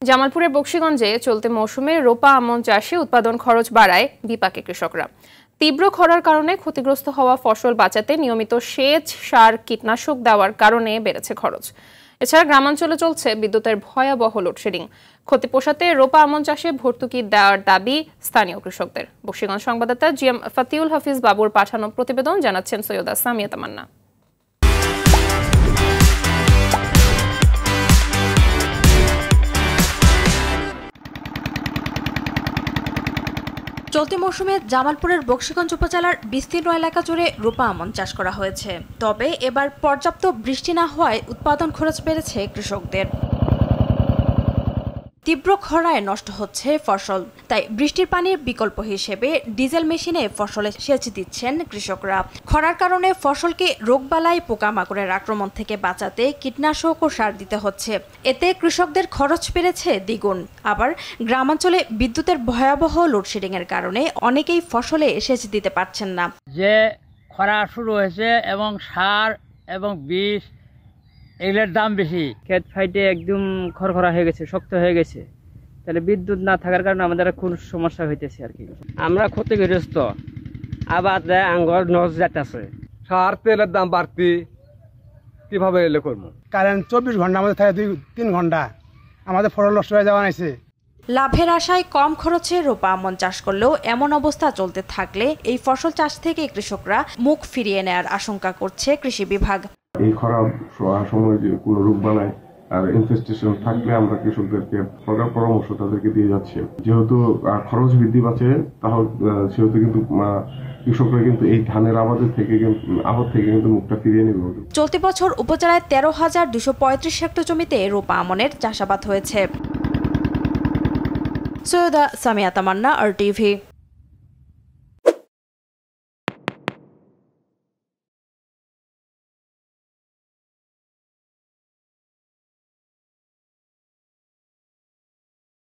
জামালপুরের বকশীগঞ্জে চলতি মৌসুমে রোপা আমন চাষে উৎপাদন খরচ বাড়ায় বিপাকে কৃষকরা। তীব্র খরার কারণে ক্ষতিগ্রস্ত হওয়া ফসল বাঁচাতে নিয়মিত সেচ, সার, কীটনাশক দেওয়ার কারণে বেড়েছে খরচ। এছাড়া গ্রামাঞ্চলে চলছে বিদ্যুতের ভয়াবহ লোডশেডিং। ক্ষতি পোষাতে রোপা আমন চাষে ভর্তুকি দেওয়ার দাবি স্থানীয় কৃষকদের। বকশীগঞ্জ সংবাদদাতা জিএম ফাতিউল হাফিজ বাবুর পাঠানো প্রতিবেদন জানাচ্ছেন সৈয়দা সামিয়া তামান্না। চলতি মৌসুমে জামালপুরের বকশীগঞ্জ উপজেলার বিস্তীর্ণ এলাকা জুড়ে রোপা আমন চাষ করা হয়েছে। তবে এবার পর্যাপ্ত বৃষ্টি না হওয়ায় উৎপাদন খরচ বেড়েছে কৃষকদের। তীব্র খরায় নষ্ট হচ্ছে ফসল, তাই বৃষ্টির পানির বিকল্প হিসেবে ডিজেল মেশিনে ফসলে সেচ দিচ্ছেন কৃষকরা। খরার কারণে ফসলকে রোগবালাই, পোকামাকড়ের আক্রমণ থেকে বাঁচাতে কীটনাশক ও সার দিতে হচ্ছে। এতে কৃষকদের খরচ বেড়েছে দ্বিগুণ। আবার গ্রামাঞ্চলে বিদ্যুতের ভয়াবহ লোডশেডিং এর কারণে অনেকেই ফসলে সেচ দিতে পারছেন না। যে খরা শুরু হয়েছে এবং সার এবং বীজ এগুলোর দাম বেশি, ক্ষেত ফাইটে একদম খড়খড়া হয়ে গেছে, শক্ত হয়ে গেছে। তাহলে বিদ্যুৎ না থাকার কারণে আমাদের খুব সমস্যা হইতেছে আর কি। আমরা ক্ষতিগ্রস্ত, আবার আঙ্গুর নষ্ট যাচ্ছে। সার তেলের দাম বাড়তি, কিভাবে এলে করবো? কারেন্ট 24 ঘন্টা আমাদের থাকে 2-3 ঘন্টা, আমাদের ফসল নষ্ট হয়ে যাওয়া নাইছে। লাভের আশায় কম খরচে রোপা আমন চাষ করলেও এমন অবস্থা চলতে থাকলে এই ফসল চাষ থেকে কৃষকরা মুখ ফিরিয়ে নেয়ার আশঙ্কা করছে কৃষি বিভাগ। এই খরার সময় যে কোনো রোগ বানায় আর ইনফেস্টেশন থাকলে আমরা কৃষকদেরকে পরামর্শ তাদেরকে দিয়ে যাচ্ছি। যেহেতু খরচ বৃদ্ধি পাচ্ছে, তাহলে সেহেতু কিন্তু কৃষকরা কিন্তু এই ধানের আবাদ থেকে কিন্তু মুখটা ফিরিয়ে নেবে। চলতি বছর উপজেলায় 13,235 হেক্টর জমিতে রোপা আমনের চাষাবাদ হয়েছে। সৈয়দা সামিয়া তামান্না, RTV।